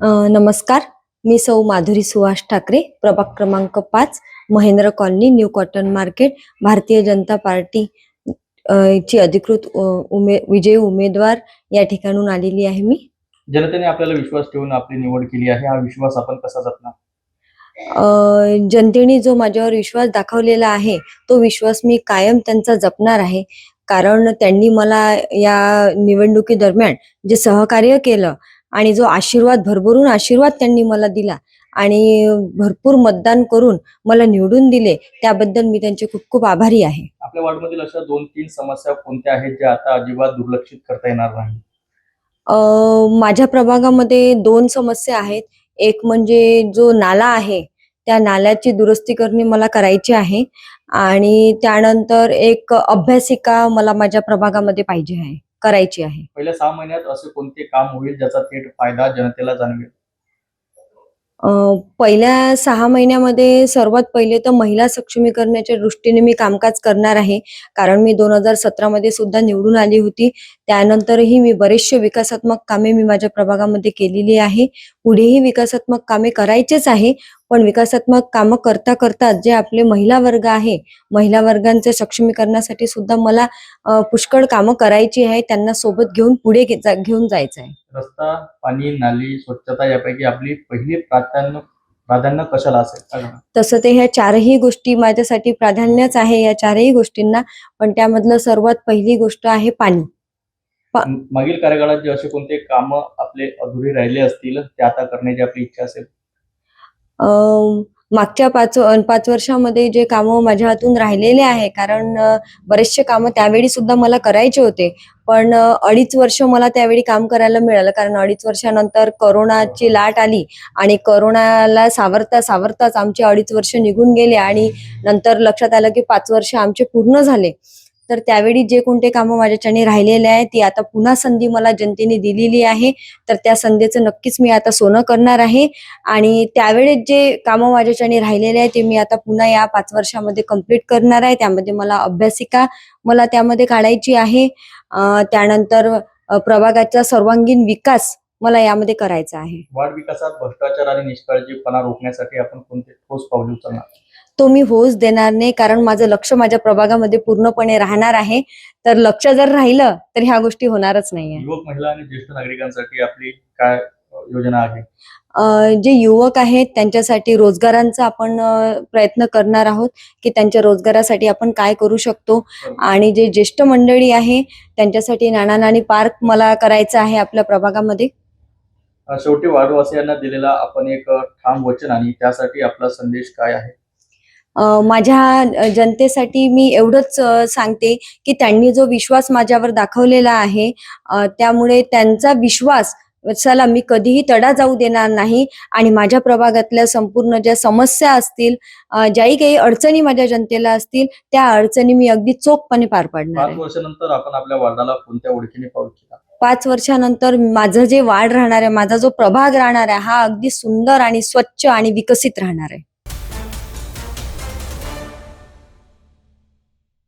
नमस्कार. मी सौ माधुरी सुहास ठाकरे, प्रभाग क्रमांक 5, Mahendra colony, new cotton market, Bharatiya Janata party ची अधिकृत विजयी उमेदवार या ठिकाणून आलेली आहे मी. जनतेने आपल्याला विश्वास ठेवून आपली निवड केली आहे. हा विश्वास आपण कसा जपणार? जनतेने जो माझ्यावर विश्वास दाखवलेला आहे, तो विश्वास मी कायम त्यांचा जपणार आहे. कारण त्यांनी मला या निवडणुकीदरम्यान जे सहकार्य केलं आणि जो आशीर्वाद, भरभरून आशीर्वाद त्यांनी मला दिला आणि भरपूर मतदान करून मला निवडून दिले, त्याबद्दल मी त्यांचे खूप खूप आभारी आहे. आपल्या वॉर्डमधील अशा 2-3 समस्या कोणत्या आहेत ज्या आता अजिबात दुर्लक्षित करता येणार नाही? माझ्या प्रभागामध्ये 2 समस्या आहेत. एक म्हणजे जो नाला आहे, त्या नाल्याची दुरुस्ती करणे मला करायची आहे आणि त्यानंतर एक अभ्यासिका मला माझ्या प्रभागामध्ये पाहिजे आहे, करायची आहे. पहिल्या 6 महिन्यात असे कोणते काम होईल ज्याचा थेट फायदा जनतेला जाणवेल? पहिल्या 6 महिन्यामध्ये सर्वात पहिले तर महिला सक्षमीकरणाच्या दृष्टीने मी कामकाज करणार आहे. कारण मी 2017 मध्ये सुद्धा निवडून आली होती. त्यानंतरही मी बरेचसे विकासात्मक कामे मी माझ्या प्रभागामध्ये केलेली आहे. पुढेही विकासात्मक कामे करायचेच आहे. पण विकासात्मक कामं करता करता जे आपले महिला वर्ग आहे, महिला वर्गांच्या सक्षमीकरणासाठी सुद्धा मला पुष्कळ कामं करायची आहे. त्यांना सोबत घेऊन पुढे घेऊन जायचं आहे. रस्ता, पाणी, नाली, स्वच्छता यापैकी आपली पहिली प्राधान्य कशाला असेल? काय म्हणा? तसं ते ह्या 4ही गोष्टी माझ्यासाठी प्राधान्यच आहे, या 4ही गोष्टींना. पण त्यामधलं सर्वात पहिली गोष्ट आहे पाणी. मागील कार्यकाळात जे असे कोणते काम आपले अधुरे राहिले असतील ते आता करण्याची आपली इच्छा असेल? मागच्या 5 वर्षामध्ये जे कामं माझ्या हातून राहिलेले आहे, कारण बरेचसे कामं त्यावेळी सुद्धा मला करायचे होते. पण 2.5 वर्ष मला त्यावेळी काम करायला मिळालं. कारण 2.5 वर्षानंतर कोरोनाची लाट आली आणि कोरोनाला सावरताच आमचे 2.5 वर्ष निघून गेले आणि नंतर लक्षात आलं की 5 वर्ष आमचे पूर्ण झाले. तर त्यावेळी जे कोणते कामं माझ्याच्याने राहिलेले आहेत, ती आता पुन्हा संधी मला जनतेने दिलेली आहे. तर त्या संधीचं नक्कीच मी आता सोनं करणार आहे आणि त्यावेळेस जे कामं माझ्याच्याने राहिलेले आहेत, ते मी आता पुन्हा या 5 वर्षामध्ये कंप्लीट करणार आहे. त्यामध्ये मला अभ्यासिका त्यामध्ये काढायची आहे. त्यानंतर प्रभागाचा सर्वांगीण विकास मला यामध्ये करायचा आहे. वार्ड विकासात भ्रष्टाचार आणि निष्काळजीपणा रोखण्यासाठी आपण कोणते ठोस पावले उचलणार? तो मी होऊच देणार नाही, कारण माझं लक्ष माझ्या प्रभागामध्ये पूर्णपणे राहणार आहे. तर लक्ष जर राहिलं तर ह्या गोष्टी होणारच नाहीये. युवक, महिला आणि ज्येष्ठ नागरिकांसाठी आपली काय योजना आहे? जे युवक आहेत त्यांच्यासाठी रोजगारांचा आपण प्रयत्न करणार आहोत की त्यांच्या रोजगारासाठी आपण काय करू शकतो. आणि जे ज्येष्ठ मंडळी आहे त्यांच्यासाठी नाना नानी पार्क मला करायचं आहे आपल्या प्रभागामध्ये. शेवटी वार्डवासियांना दिलेला आपण एक ठाम वचन आणि त्यासाठी आपला संदेश काय आहे? माझ्या जनतेसाठी मी एवढंच सांगते की त्यांनी जो विश्वास माझ्यावर दाखवलेला आहे, त्यामुळे त्यांचा विश्वास चला मी कधीही तडा जाऊ देणार नाही आणि माझ्या प्रभागातल्या संपूर्ण ज्या समस्या असतील, ज्याही काही अडचणी माझ्या जनतेला असतील, त्या अडचणी मी अगदी चोखपणे पार पाडणार 5 आहे. वर्षानंतर आपण आपल्या वार्डाला कोणत्या ओळखीने पाहू इच्छिता? 5 वर्षानंतर माझं जे वार्ड राहणार आहे, माझा जो प्रभाग राहणार आहे, हा अगदी सुंदर आणि स्वच्छ आणि विकसित राहणार आहे.